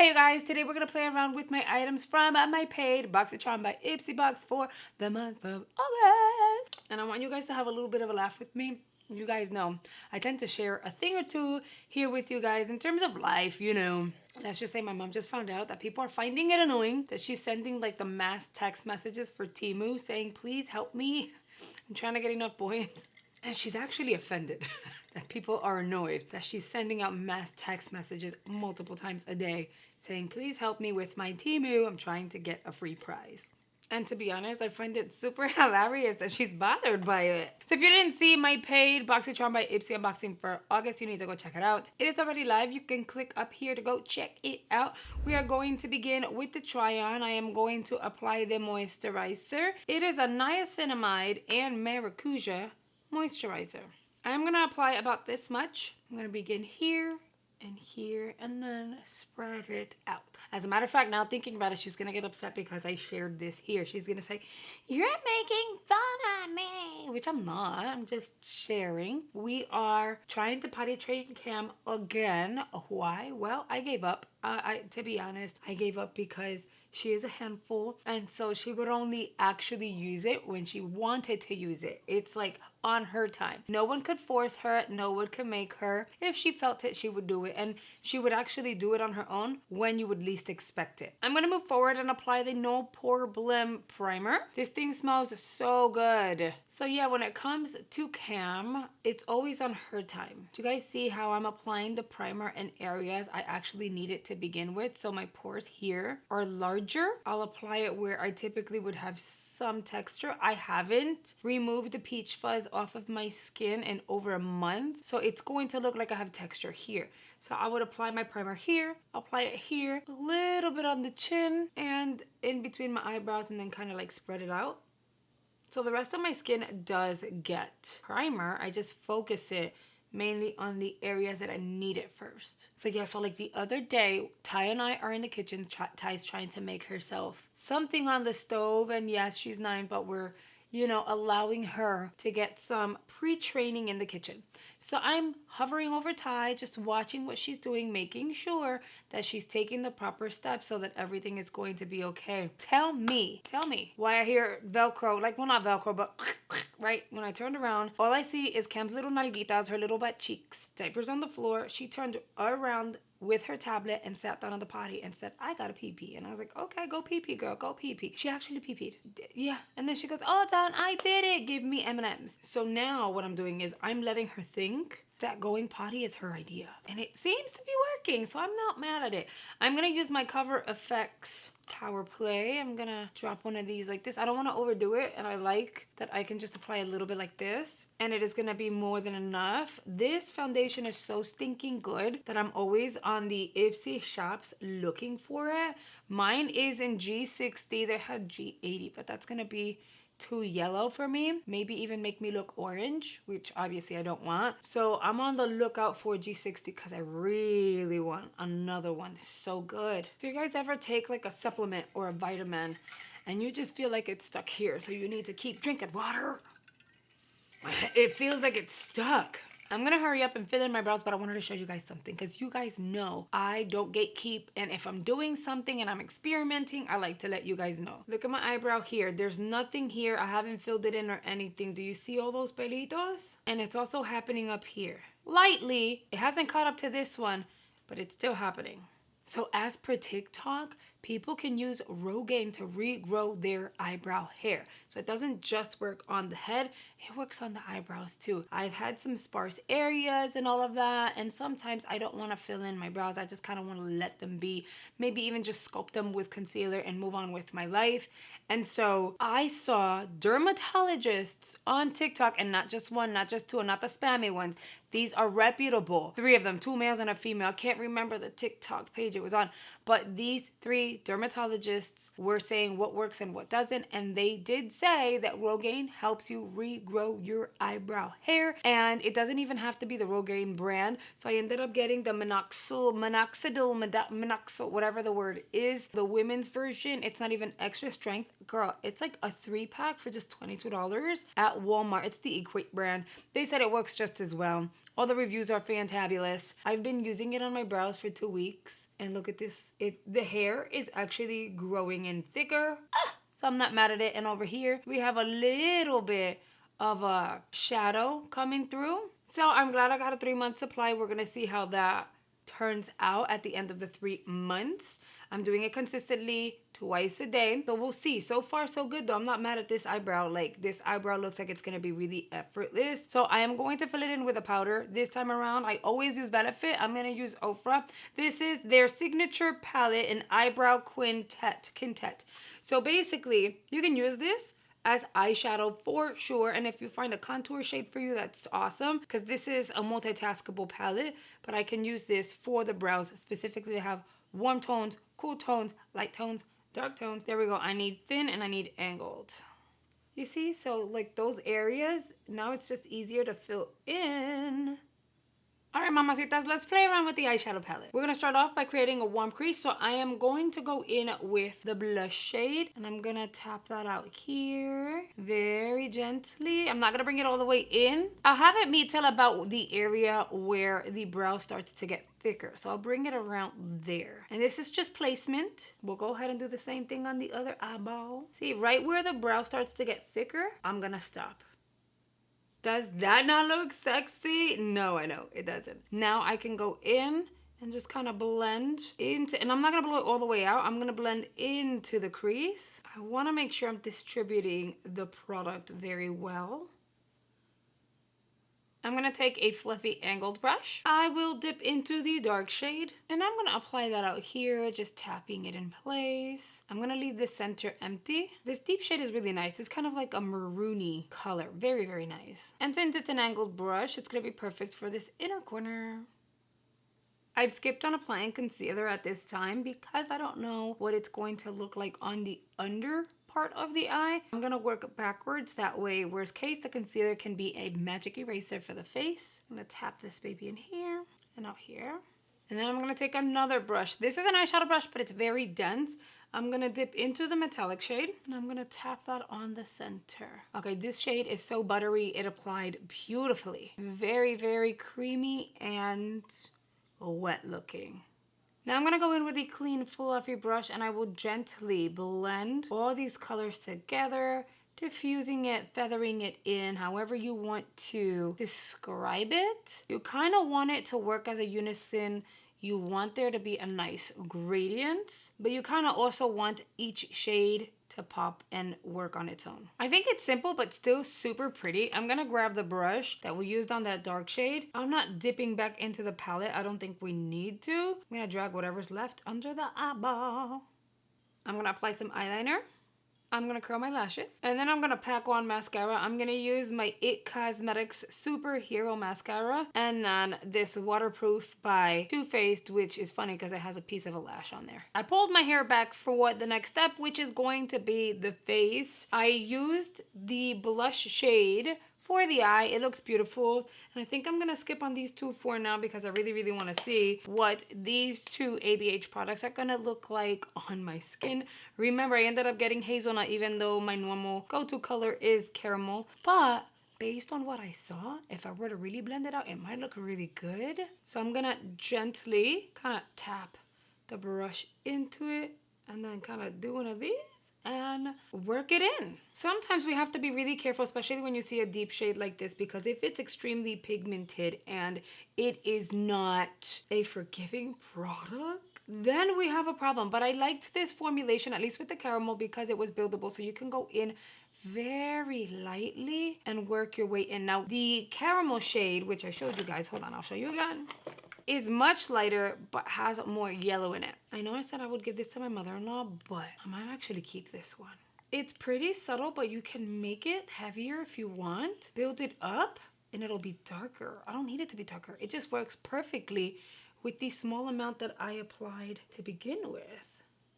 Hey you guys, today we're going to play around with my items from my paid BOXYCHARM by IPSY Box for the month of August. And I want you guys to have a little bit of a laugh with me. You guys know I tend to share a thing or two here with you guys in terms of life, you know. Let's just say my mom just found out that people are finding it annoying that she's sending like the mass text messages for Temu saying, please help me. I'm trying to get enough points. And she's actually offended that people are annoyed that she's sending out mass text messages multiple times a day saying, please help me with my Temu. I'm trying to get a free prize. And to be honest, I find it super hilarious that she's bothered by it. So if you didn't see my paid BOXYCHARM by IPSY unboxing for August, you need to go check it out. It is already live. You can click up here to go check it out. We are going to begin with the try-on. I am going to apply the moisturizer. It is a niacinamide and maracuja moisturizer. I'm going to apply about this much. I'm going to begin here and then spread it out. As a matter of fact, now thinking about it, she's going to get upset because I shared this here. She's going to say, you're making fun of me, which I'm not. I'm just sharing. We are trying to potty train Cam again. Why? Well, I gave up. To be honest, I gave up because she is a handful, and so she would only actually use it when she wanted to use it. It's like on her time. No one could force her. No one could make her. If she felt it, she would do it, and she would actually do it on her own when you would least expect it. I'm gonna move forward and apply the No Problem Primer. This thing smells so good. So yeah, when it comes to Cam, it's always on her time. Do you guys see how I'm applying the primer in areas I actually need it to begin with? So my pores here are larger. I'll apply it where I typically would have some texture. I haven't removed the peach fuzz off of my skin in over a month, so it's going to look like I have texture here. So I would apply my primer here, apply it here, a little bit on the chin and in between my eyebrows, and then kind of like spread it out. So the rest of my skin does get primer. I just focus it mainly on the areas that I need it first. So yeah, so like the other day, Ty and I are in the kitchen. Ty's trying to make herself something on the stove, and yes, she's 9, but we're, you know, allowing her to get some pre-training in the kitchen. So I'm hovering over Ty, just watching what she's doing, making sure that she's taking the proper steps so that everything is going to be okay. Tell me why I hear Velcro, like, well, not Velcro, but right? When I turned around, all I see is Cam's little nalguitas, her little butt cheeks, diapers on the floor. She turned around with her tablet and sat down on the potty and said, I gotta pee-pee. And I was like, okay, go pee-pee, girl, go pee-pee. She actually pee-peed. Yeah. And then she goes, oh, done, I did it. Give me M&Ms. So now what I'm doing is I'm letting her think that going potty is her idea. And it seems to be working, so I'm not mad at it. I'm gonna use my Cover FX Power Play. I'm gonna drop one of these like this. I don't wanna overdo it, and I like that I can just apply a little bit like this, and it is gonna be more than enough. This foundation is so stinking good that I'm always on the IPSY shops looking for it. Mine is in G60. They have G80, but that's gonna be too yellow for me, maybe even make me look orange, which obviously I don't want. So I'm on the lookout for G60 because I really want another one. It's so good. Do you guys ever take like a supplement or a vitamin and you just feel like it's stuck here, so you need to keep drinking water? It feels like it's stuck. I'm gonna hurry up and fill in my brows, but I wanted to show you guys something because you guys know I don't gatekeep, and if I'm doing something and I'm experimenting, I like to let you guys know. Look at my eyebrow here. There's nothing here. I haven't filled it in or anything. Do you see all those pelitos? And it's also happening up here. Lightly. It hasn't caught up to this one, but it's still happening. So as per TikTok, people can use Rogaine to regrow their eyebrow hair. So it doesn't just work on the head, it works on the eyebrows too. I've had some sparse areas and all of that, and sometimes I don't want to fill in my brows. I just kind of want to let them be, maybe even just sculpt them with concealer and move on with my life. And so I saw dermatologists on TikTok, and not just one, not just two, and not the spammy ones. These are reputable. 3 of them, 2 males and a female. I can't remember the TikTok page it was on, but these 3 dermatologists were saying what works and what doesn't, and they did say that Rogaine helps you regrow your eyebrow hair, and it doesn't even have to be the Rogaine brand. So I ended up getting the minoxidil, whatever the word is, the women's version. It's not even extra strength. Girl, it's like a 3-pack for just $22 at Walmart. It's the Equate brand. They said it works just as well. All the reviews are fantabulous. I've been using it on my brows for 2 weeks, And look at this. The hair is actually growing in thicker. So I'm not mad at it. And over here, we have a little bit of a shadow coming through. So I'm glad I got a 3-month supply. We're going to see how that turns out at the end of the 3 months. I'm doing it consistently twice a day. So we'll see. So far, so good though. I'm not mad at this eyebrow. Like, this eyebrow looks like it's going to be really effortless. So I am going to fill it in with a powder this time around. I always use Benefit. I'm going to use Ofra. This is their signature palette, an eyebrow quintet. So basically, you can use this as eyeshadow for sure. And if you find a contour shade for you, that's awesome, because this is a multitaskable palette. But I can use this for the brows specifically to have warm tones, cool tones, light tones, dark tones. There we go. I need thin and I need angled. You see? So like those areas, now it's just easier to fill in. All right, mamacitas, let's play around with the eyeshadow palette. We're going to start off by creating a warm crease. So I am going to go in with the blush shade, and I'm going to tap that out here very gently. I'm not going to bring it all the way in. I'll have it meet till about the area where the brow starts to get thicker. So I'll bring it around there. And this is just placement. We'll go ahead and do the same thing on the other eyeball. See, right where the brow starts to get thicker, I'm going to stop. Does that not look sexy? No, I know it doesn't. Now I can go in and just kind of blend into, and I'm not going to blow it all the way out. I'm going to blend into the crease. I want to make sure I'm distributing the product very well. I'm going to take a fluffy angled brush. I will dip into the dark shade, and I'm going to apply that out here, just tapping it in place. I'm going to leave the center empty. This deep shade is really nice. It's kind of like a maroony color. Very, very nice. And since it's an angled brush, it's going to be perfect for this inner corner. I've skipped on applying concealer at this time because I don't know what it's going to look like on the under part of the eye. I'm gonna work backwards, that way worst case the concealer can be a magic eraser for the face. I'm gonna tap this baby in here and out here, and then I'm gonna take another brush. This is an eyeshadow brush, but it's very dense. I'm gonna dip into the metallic shade, and I'm gonna tap that on the center. Okay, this shade is so buttery, it applied beautifully. Very, very creamy and wet looking. Now I'm going to go in with a clean fluffy brush, and I will gently blend all these colors together, diffusing it, feathering it in, however you want to describe it. You kind of want it to work as a unison. You want there to be a nice gradient, but you kind of also want each shade to pop and work on its own. I think it's simple, but still super pretty. I'm gonna grab the brush that we used on that dark shade. I'm not dipping back into the palette. I don't think we need to. I'm gonna drag whatever's left under the eyeball. I'm gonna apply some eyeliner. I'm going to curl my lashes, and then I'm going to pack on mascara. I'm going to use my IT Cosmetics Superhero Mascara, and then this waterproof by Too Faced, which is funny because it has a piece of a lash on there. I pulled my hair back for what the next step, which is going to be the face. I used the blush shade for the eye. It looks beautiful, and I think I'm gonna skip on these two for now because I really want to see what these two ABH products are gonna look like on my skin. Remember, I ended up getting hazelnut even though my normal go-to color is caramel, but based on what I saw, if I were to really blend it out, it might look really good. So I'm gonna gently kind of tap the brush into it and then kind of do one of these and work it in. Sometimes we have to be really careful, especially when you see a deep shade like this, because if it's extremely pigmented and it is not a forgiving product, then we have a problem. But I liked this formulation, at least with the caramel, because it was buildable, so you can go in very lightly and work your way in. Now the caramel shade, which I showed you guys, hold on, I'll show you again, is much lighter but has more yellow in it. I know I said I would give this to my mother-in-law, but I might actually keep this one. It's pretty subtle, but you can make it heavier if you want. Build it up and it'll be darker. I don't need it to be darker. It just works perfectly with the small amount that I applied to begin with.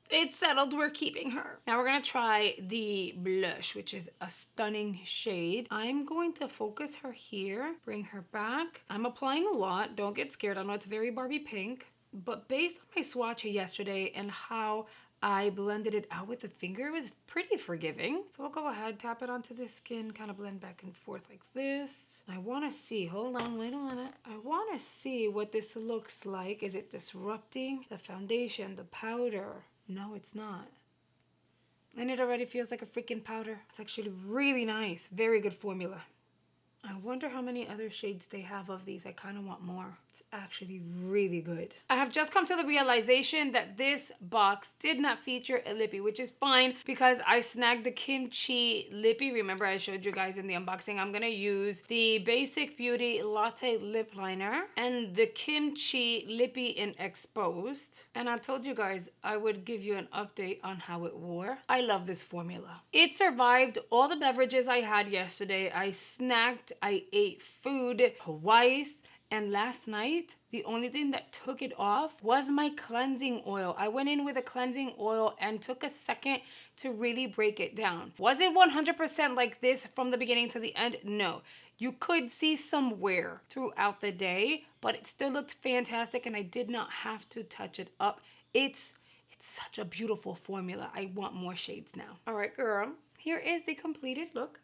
It's settled, we're keeping her. Now we're gonna try the blush, which is a stunning shade. I'm going to focus her here, bring her back. I'm applying a lot, don't get scared. I know it's very Barbie pink. But based on my swatch yesterday and how I blended it out with the finger, it was pretty forgiving. So we'll go ahead, tap it onto the skin, kind of blend back and forth like this. I want to see, hold on, wait a minute. I want to see what this looks like. Is it disrupting the foundation, the powder? No, it's not. And it already feels like a freaking powder. It's actually really nice. Very good formula. I wonder how many other shades they have of these. I kind of want more. It's actually really good. I have just come to the realization that this box did not feature a lippy, which is fine because I snagged the kimchi lippy. Remember I showed you guys in the unboxing. I'm gonna use the Basic Beauty Latte Lip Liner and the kimchi lippy in Exposed. And I told you guys I would give you an update on how it wore. I love this formula. It survived all the beverages I had yesterday. I snacked, I ate food twice. And last night, the only thing that took it off was my cleansing oil. I went in with a cleansing oil and took a second to really break it down. Was it 100% like this from the beginning to the end? No. You could see some wear throughout the day, but it still looked fantastic and I did not have to touch it up. It's such a beautiful formula. I want more shades now. All right, girl, here is the completed look.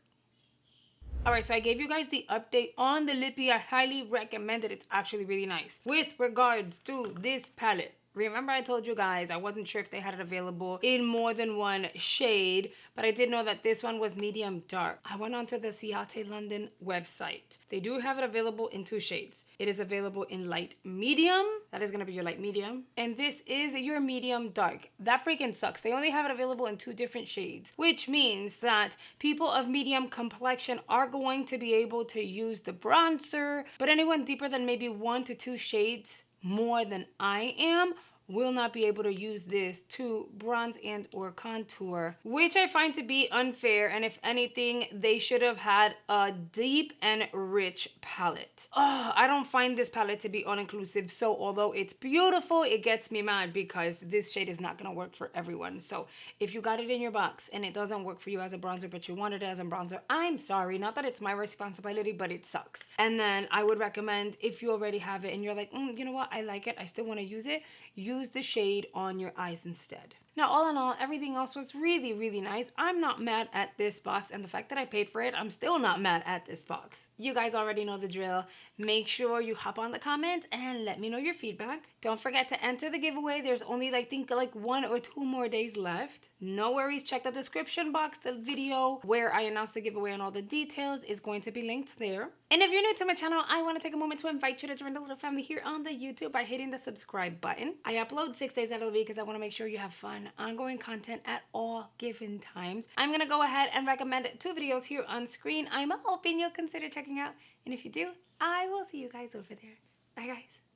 All right, so I gave you guys the update on the lippy. I highly recommend it. It's actually really nice. With regards to this palette, remember I told you guys I wasn't sure if they had it available in more than one shade, but I did know that this one was medium dark. I went onto the Ciate London website. They do have it available in 2 shades. It is available in light medium. That is gonna be your light medium. And this is your medium dark. That freaking sucks. They only have it available in 2 different shades, which means that people of medium complexion are going to be able to use the bronzer, but anyone deeper than maybe 1 to 2 shades more than I am will not be able to use this to bronze and or contour, which I find to be unfair. And if anything, they should have had a deep and rich palette. Oh, I don't find this palette to be all-inclusive. So although it's beautiful, it gets me mad because this shade is not gonna work for everyone. So if you got it in your box and it doesn't work for you as a bronzer, but you wanted it as a bronzer, I'm sorry. Not that it's my responsibility, but it sucks. And then I would recommend, if you already have it and you're like, you know what, I like it, I still wanna use it, use the shade on your eyes instead. Now, all in all, everything else was really, really nice. I'm not mad at this box, and the fact that I paid for it, I'm still not mad at this box. You guys already know the drill. Make sure you hop on the comments and let me know your feedback. Don't forget to enter the giveaway. There's only, I think, like 1 or 2 more days left. No worries. Check the description box. The video where I announced the giveaway and all the details is going to be linked there. And if you're new to my channel, I want to take a moment to invite you to join the little family here on the YouTube by hitting the subscribe button. I upload 6 days out of the week because I want to make sure you have fun, ongoing content at all given times. I'm going to go ahead and recommend 2 videos here on screen. I'm hoping you'll consider checking out. And if you do, I will see you guys over there. Bye, guys.